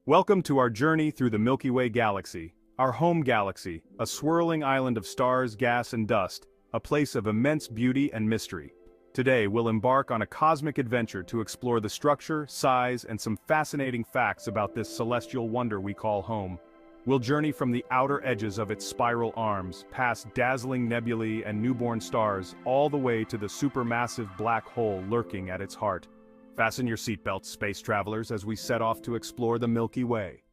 Welcome to our journey through the Milky Way Galaxy, our home galaxy, a swirling island of stars, gas and dust, a place of immense beauty and mystery. Today we'll embark on a cosmic adventure to explore the structure, size, and some fascinating facts about this celestial wonder we call home. We'll journey from the outer edges of its spiral arms, past dazzling nebulae and newborn stars, all the way to the supermassive black hole lurking at its heart. Fasten your seatbelts, space travelers, as we set off to explore the Milky Way.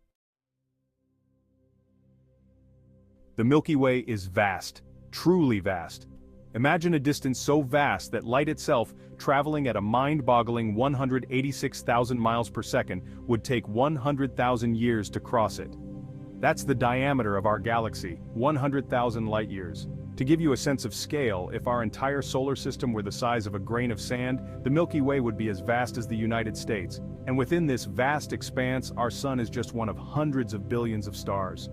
The Milky Way is vast, truly vast. Imagine a distance so vast that light itself, traveling at a mind-boggling 186,000 miles per second, would take 100,000 years to cross it. That's the diameter of our galaxy, 100,000 light-years. To give you a sense of scale, if our entire solar system were the size of a grain of sand, the Milky Way would be as vast as the United States. And within this vast expanse, our sun is just one of hundreds of billions of stars.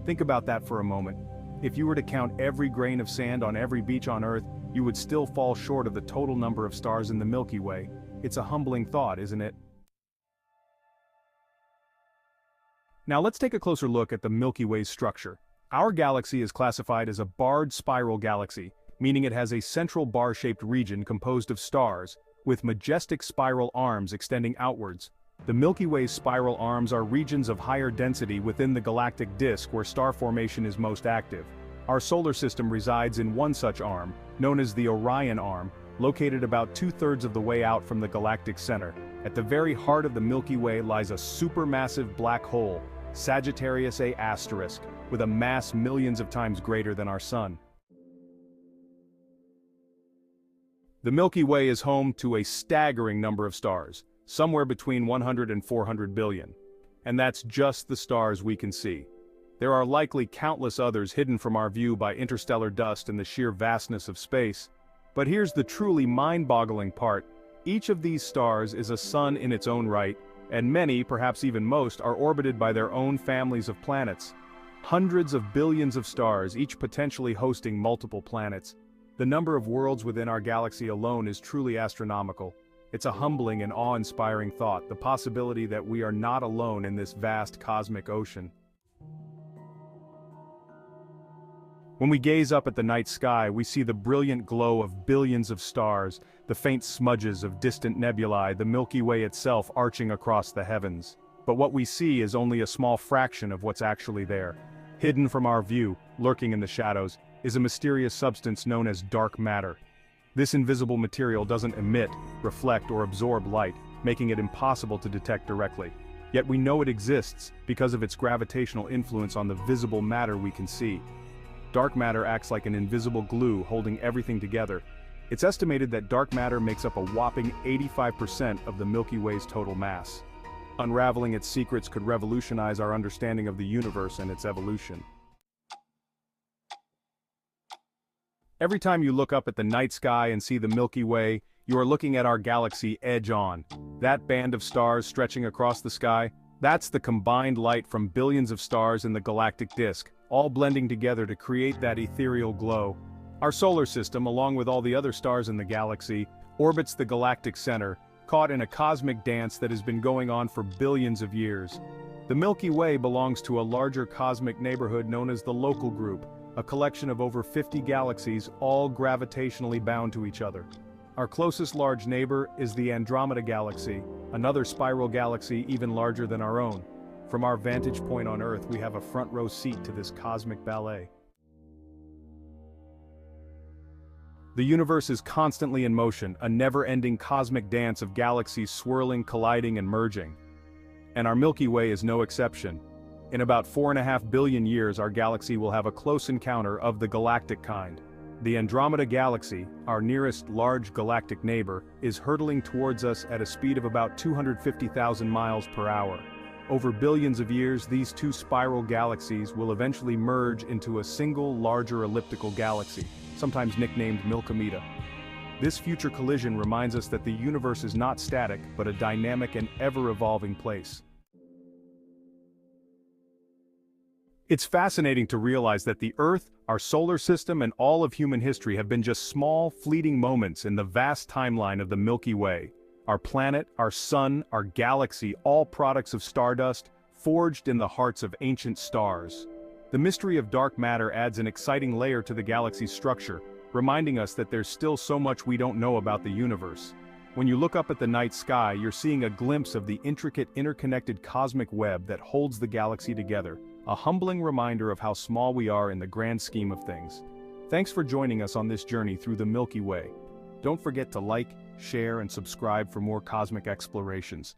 Think about that for a moment. If you were to count every grain of sand on every beach on Earth, you would still fall short of the total number of stars in the Milky Way. It's a humbling thought, isn't it? Now let's take a closer look at the Milky Way's structure. Our galaxy is classified as a barred spiral galaxy, meaning it has a central bar-shaped region composed of stars, with majestic spiral arms extending outwards. The Milky Way's spiral arms are regions of higher density within the galactic disk where star formation is most active. Our solar system resides in one such arm, known as the Orion Arm, located about two-thirds of the way out from the galactic center. At the very heart of the Milky Way lies a supermassive black hole, Sagittarius A*, with a mass millions of times greater than our Sun. The Milky Way is home to a staggering number of stars, somewhere between 100 and 400 billion. And that's just the stars we can see. There are likely countless others hidden from our view by interstellar dust and the sheer vastness of space. But here's the truly mind-boggling part. Each of these stars is a sun in its own right, and many, perhaps even most, are orbited by their own families of planets. Hundreds of billions of stars, each potentially hosting multiple planets. The number of worlds within our galaxy alone is truly astronomical. It's a humbling and awe-inspiring thought, the possibility that we are not alone in this vast cosmic ocean. When we gaze up at the night sky, we see the brilliant glow of billions of stars, the faint smudges of distant nebulae, the Milky Way itself arching across the heavens. But what we see is only a small fraction of what's actually there. Hidden from our view, lurking in the shadows, is a mysterious substance known as dark matter. This invisible material doesn't emit, reflect, or absorb light, making it impossible to detect directly. Yet we know it exists because of its gravitational influence on the visible matter we can see. Dark matter acts like an invisible glue holding everything together. It's estimated that dark matter makes up a whopping 85% of the Milky Way's total mass. Unraveling its secrets could revolutionize our understanding of the universe and its evolution. Every time you look up at the night sky and see the Milky Way, you are looking at our galaxy edge on. That band of stars stretching across the sky, that's the combined light from billions of stars in the galactic disk, all blending together to create that ethereal glow. Our solar system, along with all the other stars in the galaxy, orbits the galactic center, caught in a cosmic dance that has been going on for billions of years. The Milky Way belongs to a larger cosmic neighborhood known as the Local Group, a collection of over 50 galaxies, all gravitationally bound to each other. Our closest large neighbor is the Andromeda Galaxy, another spiral galaxy even larger than our own. From our vantage point on Earth, we have a front-row seat to this cosmic ballet. The universe is constantly in motion, a never-ending cosmic dance of galaxies swirling, colliding, and merging. And our Milky Way is no exception. In about 4.5 billion years, our galaxy will have a close encounter of the galactic kind. The Andromeda Galaxy, our nearest large galactic neighbor, is hurtling towards us at a speed of about 250,000 miles per hour. Over billions of years, these two spiral galaxies will eventually merge into a single larger elliptical galaxy, sometimes nicknamed Milky. This future collision reminds us that the universe is not static, but a dynamic and ever-evolving place. It's fascinating to realize that the Earth, our solar system, and all of human history have been just small, fleeting moments in the vast timeline of the Milky Way. Our planet, our sun, our galaxy, all products of stardust, forged in the hearts of ancient stars. The mystery of dark matter adds an exciting layer to the galaxy's structure, reminding us that there's still so much we don't know about the universe. When you look up at the night sky, you're seeing a glimpse of the intricate interconnected cosmic web that holds the galaxy together, a humbling reminder of how small we are in the grand scheme of things. Thanks for joining us on this journey through the Milky Way. Don't forget to like, share, and subscribe for more cosmic explorations.